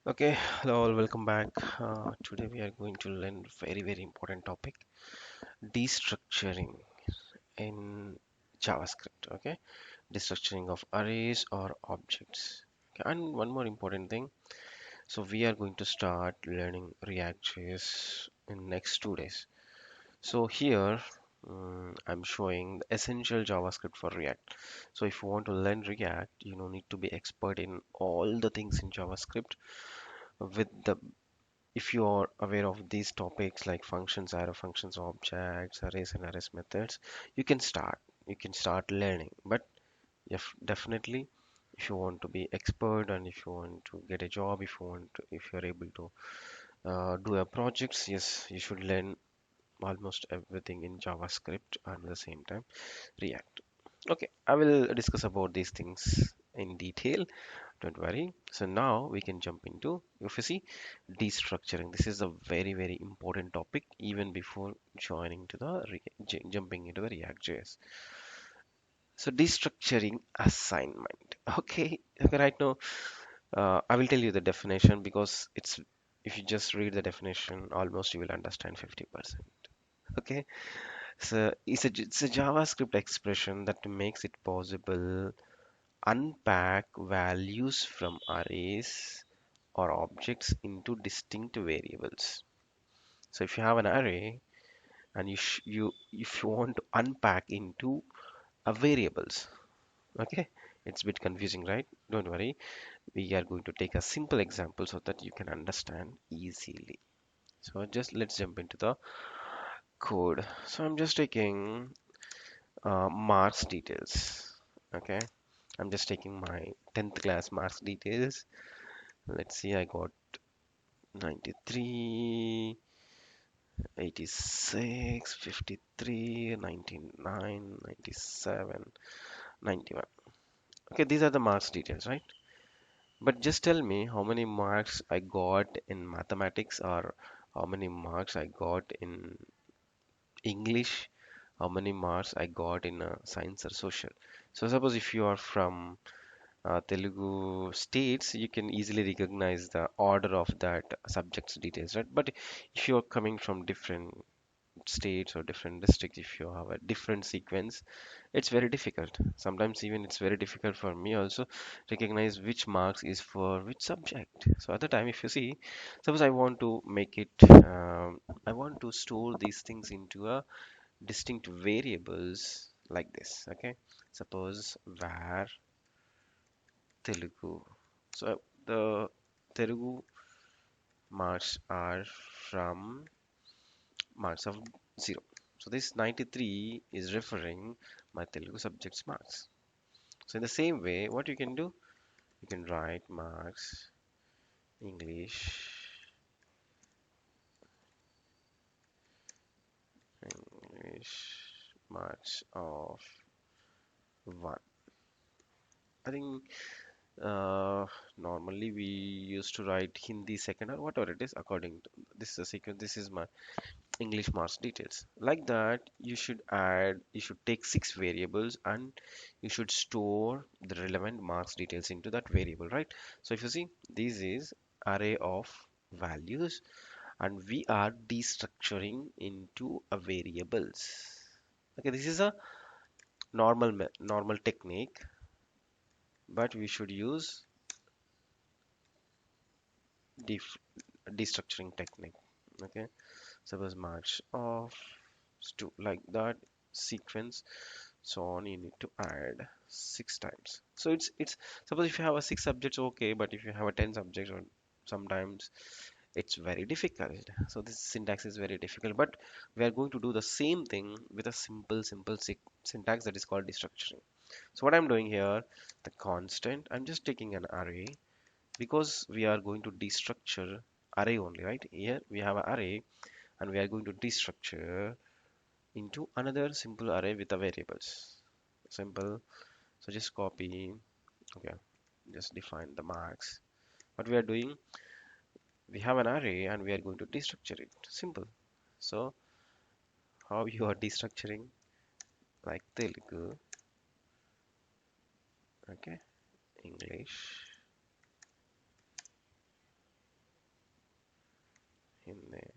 Okay, hello all, welcome back. Today we are going to learn very important topic, destructuring in JavaScript. Okay, destructuring of arrays or objects. Okay, and one more important thing. So we are going to start learning React.js in next 2 days. So here I'm showing the essential JavaScript for React. So if you want to learn React, you don't need to be expert in all the things in JavaScript. With the If you are aware of these topics like functions, arrow functions, objects, arrays and arrays methods, you can start. You can start learning. But if definitely, if you want to be expert and if you want to get a job, if you're able to do a projects, yes, you should learn almost everything in JavaScript and at the same time React. Okay, I will discuss about these things in detail. Don't worry. So now we can jump into, if you see, destructuring. This is a very important topic even before joining to the jumping into the React.js. So destructuring assignment. Okay, right now I will tell you the definition because it's if you just read the definition, almost you will understand 50%. Okay, so it's a JavaScript expression that makes it possible unpack values from arrays or objects into distinct variables. So if you have an array and you if you want to unpack into a variables, okay, it's a bit confusing, right? Don't worry, we are going to take a simple example so that you can understand easily. So just let's jump into the code. So I'm just taking marks details. Okay, I'm just taking my 10th class marks details. Let's see, I got 93, 86, 53, 99, 97, 91. Okay, these are the marks details, right? But just tell me how many marks I got in mathematics or how many marks I got in English, how many marks I got in science or social. So suppose if you are from Telugu states, you can easily recognize the order of that subject's details, right? But if you're coming from different states or different districts, if you have a different sequence, it's very difficult. Sometimes even it's very difficult for me also recognize which marks is for which subject. So at the time, if you see, suppose I want to make it, I want to store these things into a distinct variables like this. Okay, suppose var Telugu. So the Telugu marks are from marks of 0. So this 93 is referring my Telugu subject's marks. So in the same way, what you can do, you can write marks English, English marks of 1. I think normally we used to write Hindi second or whatever it is according to this is a sequence. This is my English marks details. Like that, you should take 6 variables and you should store the relevant marks details into that variable, right? So if you see, this is array of values and we are destructuring into a variables. Okay, this is a normal technique, but we should use def destructuring technique. Okay, suppose marks of to like that sequence so on you need to add 6 times. So it's suppose if you have a 6 subjects, okay, but if you have a 10 subjects or sometimes it's very difficult. So this syntax is very difficult, but we are going to do the same thing with a simple syntax that is called destructuring. So what I'm doing here, the constant, I'm just taking an array because we are going to destructure array only, right? Here we have an array and we are going to destructure into another simple array with the variables. Simple. So just copy. Okay, just define the marks. What we are doing, we have an array and we are going to destructure it. Simple. So how you are destructuring, like Telugu, okay, English, Hindi,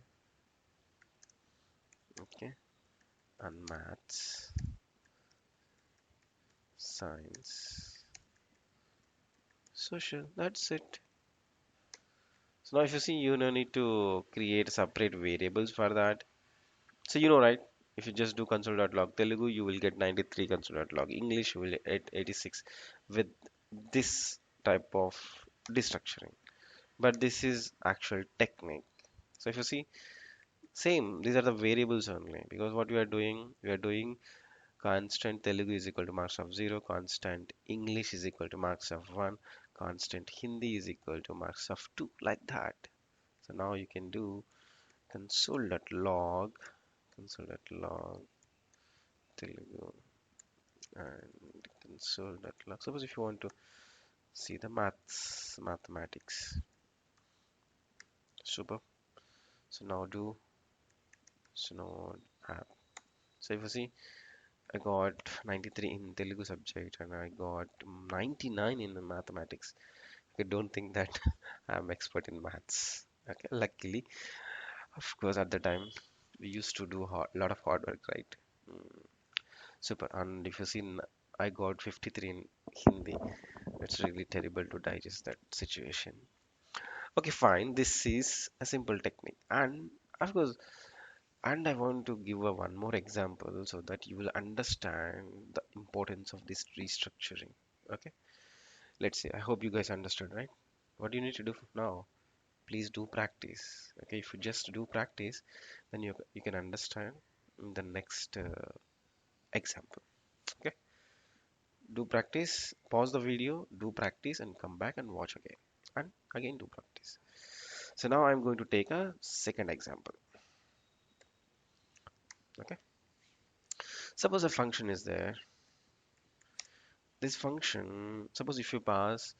okay, and maths, science, social. That's it. So now if you see, you don't need to create separate variables for that. So you know, right? If you just do console.log Telugu, you will get 93 console.log English, you will get 86 with this type of destructuring. But this is actual technique. So if you see, same, these are the variables only because what we are doing constant Telugu is equal to marks of 0, constant English is equal to marks of 1, constant Hindi is equal to marks of 2, like that. So now you can do console.log, console.log Telugu and console.log. Suppose if you want to see the mathematics, super. So now do Snowed app. So if you see, I got 93 in Telugu subject and I got 99 in the mathematics. I don't think that I'm expert in maths. Okay, luckily, of course, at the time we used to do a lot of hard work, right? Mm, super. And if you see, I got 53 in Hindi. It's really terrible to digest that situation. Okay, fine. This is a simple technique, and of course, and I want to give one more example so that you will understand the importance of this restructuring. Okay, let's see. I hope you guys understood, right? What do you need to do now? Please do practice. Okay, if you just do practice, then you can understand the next example. Okay, do practice. Pause the video, do practice, and come back and watch again. And again, do practice. So now I'm going to take a second example. Okay, suppose a function is there. This function, suppose if you pass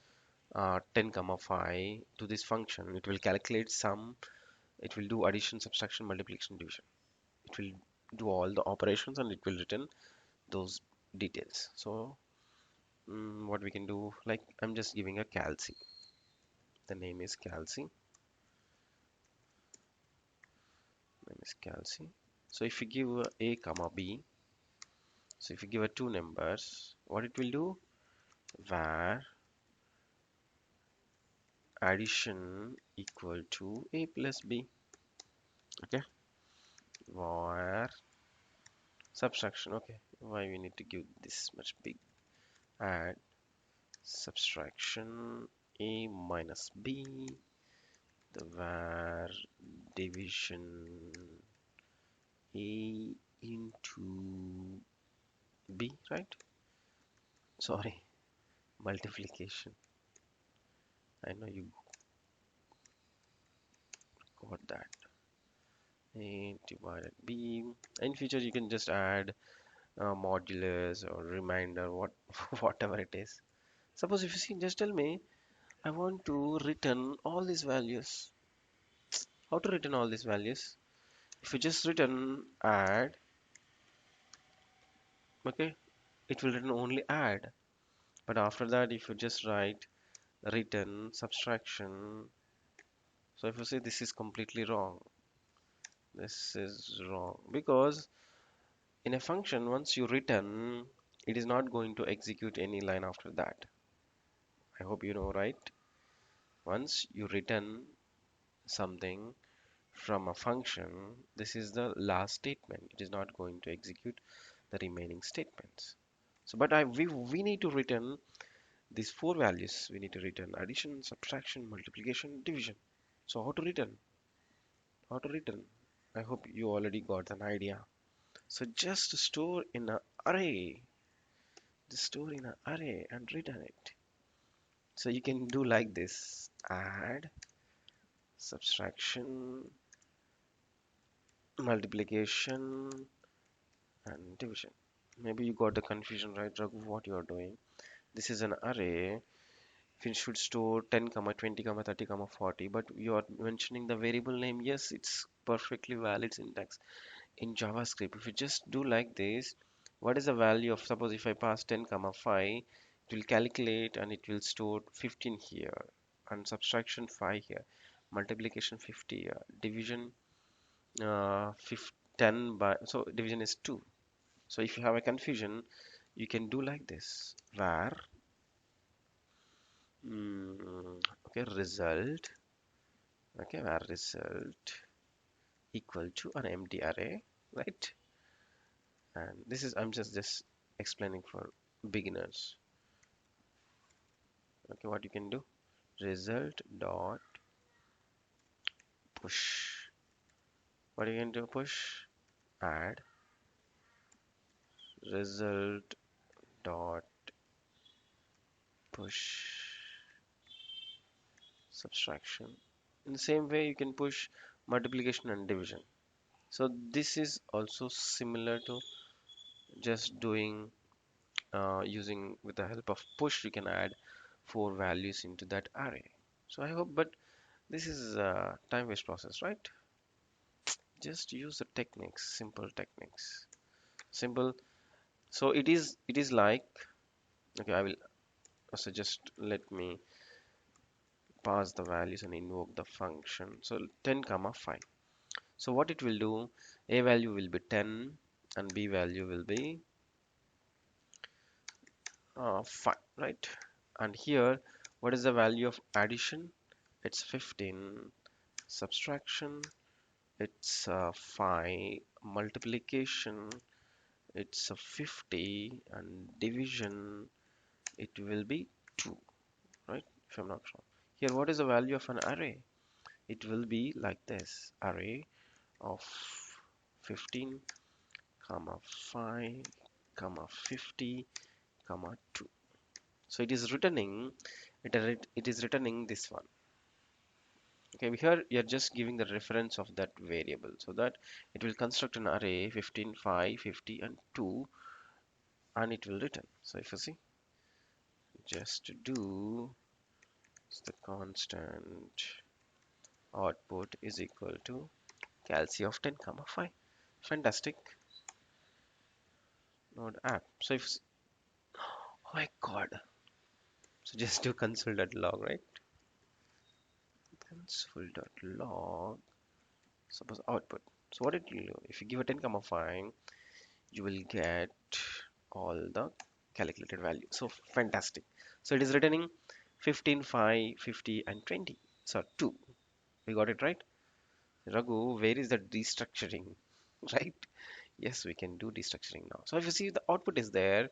10 comma 5 to this function, it will calculate sum, it will do addition, subtraction, multiplication, division. It will do all the operations and it will return those details. So what we can do, like I'm just giving a calci. The name is calci. Name is calci. So if you give a comma b, so if you give a two numbers, what it will do? Var addition equal to a plus b. Okay. Var subtraction. Okay. Why we need to give this much big? Add subtraction a minus b, the var division a into b, right? Sorry, multiplication. I know you got that. A divided b. In future, you can just add modulus or remainder, what whatever it is. Suppose if you see, just tell me, I want to return all these values. How to return all these values? If you just return add, okay, it will return only add. But after that, if you just write return subtraction, so if you say this is completely wrong, this is wrong because in a function, once you return, it is not going to execute any line after that. I hope you know, right? Once you return something from a function, this is the last statement. It is not going to execute the remaining statements. So, but we need to return these four values. We need to return addition, subtraction, multiplication, division. So how to return? How to return? I hope you already got an idea. So just store in an array. Just store in an array and return it. So you can do like this: add, subtraction, multiplication, and division. Maybe you got the confusion, right, Raghu, what you are doing. This is an array. We should store 10 comma 20 comma 30 comma 40, but you are mentioning the variable name. Yes, it's perfectly valid syntax in JavaScript. If you just do like this, what is the value of, suppose if I pass 10 comma 5, it will calculate and it will store 15 here and subtraction 5 here. multiplication 50, division 10 by, so division is 2. So if you have a confusion, you can do like this, var okay, result, okay, var result equal to an empty array, right? And this is, I'm just explaining for beginners. Okay, what you can do, result dot push. What you can do, push, add result dot push subtraction. In the same way, you can push multiplication and division. So this is also similar to just doing using with the help of push. You can add four values into that array. So I hope, but this is a time waste process, right? Just use the techniques, simple techniques, simple. So it is like, okay, I will, so just let me pass the values and invoke the function. So 10 comma 5. So what it will do, a value will be 10 and b value will be 5, right? And here, what is the value of addition? It's 15. Subtraction, it's 5. Multiplication, it's 50. And division, it will be 2, right? If I'm not wrong. Here, what is the value of an array? It will be like this, array of 15 comma 5 comma 50 comma 2. So it is returning, it is returning this one. Okay, here you're just giving the reference of that variable so that it will construct an array 15, 5, 50 and 2, and it will return. So if you see, just to do the constant output is equal to calci of 10 comma 5. Fantastic. Node app. So if, oh my god, so just do console.log, right? Console.log, suppose output. So what it will do, if you give a 10 comma 5, you will get all the calculated value. So fantastic. So it is returning 15, 5, 50 and 20. So 2. We got it right. Raghu, where is the destructuring? Right? Yes, we can do destructuring now. So if you see the output is there.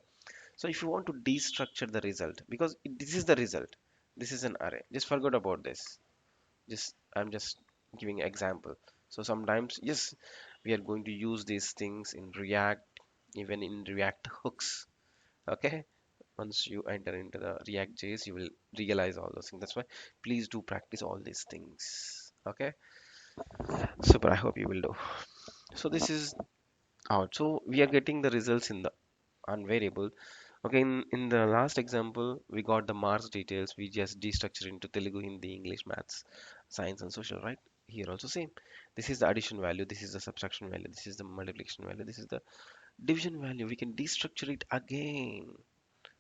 So if you want to destructure the result, because this is the result, this is an array. Just forget about this. Just I'm just giving example. So sometimes, yes, we are going to use these things in React, even in React hooks. Okay, once you enter into the React.js, you will realize all those things. That's why please do practice all these things. Okay, super. I hope you will do. So this is out. So we are getting the results in the unvariable. Okay, in the last example, we got the marks details. We just destructure into Telugu, Hindi, English, maths, science, and social, right? Here also same. This is the addition value. This is the subtraction value. This is the multiplication value. This is the division value. We can destructure it again.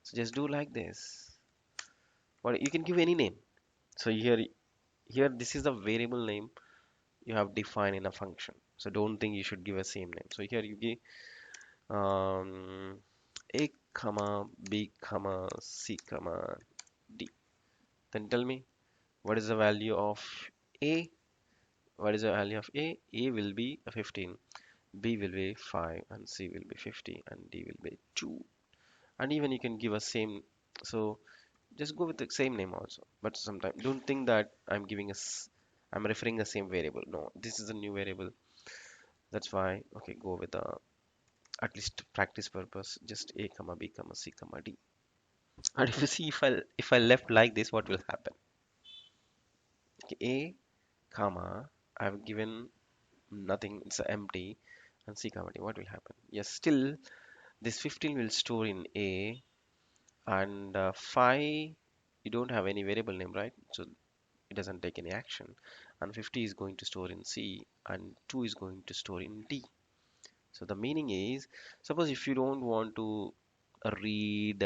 So just do like this. What you can give any name. So here this is the variable name you have defined in a function. So don't think you should give a same name. So here you give um, a comma b comma c comma d. Then tell me what is the value of a. What is the value of a? A will be 15, b will be 5, and c will be 50, and d will be 2. And even you can give a same. So just go with the same name also, but sometimes don't think that I'm referring the same variable. No, this is a new variable. That's why, okay, go with the, at least practice purpose, just a comma b comma c comma d. And if you see, if I left like this, what will happen? Okay, a comma, I've given nothing, it's empty, and c comma d, what will happen? Yes, still this 15 will store in a, and 5, you don't have any variable name, right? So it doesn't take any action. And 50 is going to store in C, and 2 is going to store in D. So the meaning is, suppose if you don't want to read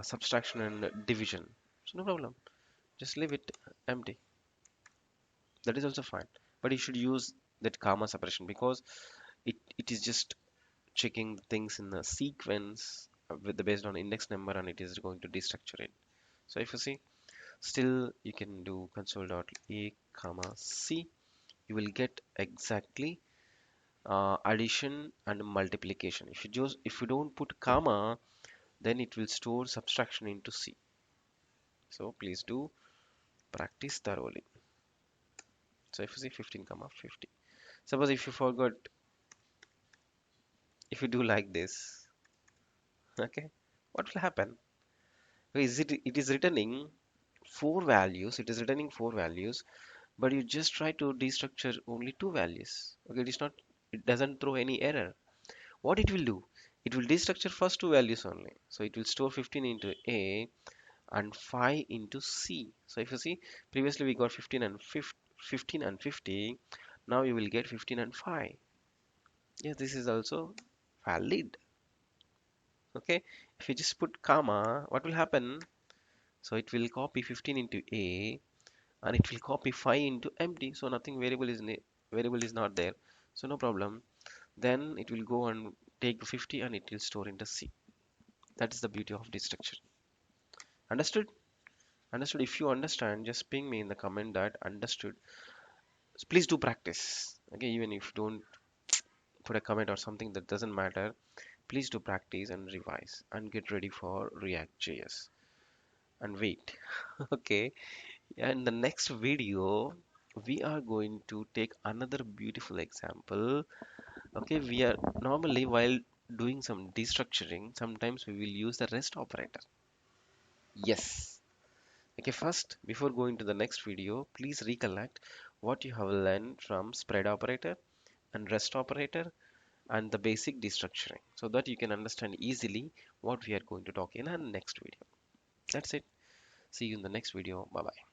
subtraction and division, so no problem, just leave it empty. That is also fine. But you should use that comma separation because it is just checking things in a sequence with the based on index number, and it is going to destructure it. So if you see, still you can do console.a comma c. You will get exactly addition and multiplication. If you don't put comma, then it will store subtraction into C. So please do practice thoroughly. So if you see 15 comma 50, suppose if you forgot, if you do like this, okay, what will happen? It is returning four values. It is returning four values, but you just try to destructure only two values. Okay, it doesn't throw any error. What it will do? It will destructure first two values only. So it will store 15 into A and 5 into C. So if you see, previously we got 15 and 50. Now you will get 15 and 5. Yes, this is also valid. Okay, if you just put comma, what will happen? So it will copy 15 into A and it will copy 5 into empty. So nothing variable is not there. So no problem. Then it will go and take 50 and it will store into C. That is the beauty of this structure. Understood? Understood. If you understand, just ping me in the comment that understood. So please do practice. Okay, even if you don't put a comment or something, that doesn't matter. Please do practice and revise and get ready for React.js and wait. Okay, and the next video we are going to take another beautiful example. Okay, we are normally while doing some destructuring, sometimes we will use the rest operator. Yes. Okay, first, before going to the next video, please recollect what you have learned from spread operator and rest operator and the basic destructuring so that you can understand easily what we are going to talk in our next video. That's it. See you in the next video. Bye bye.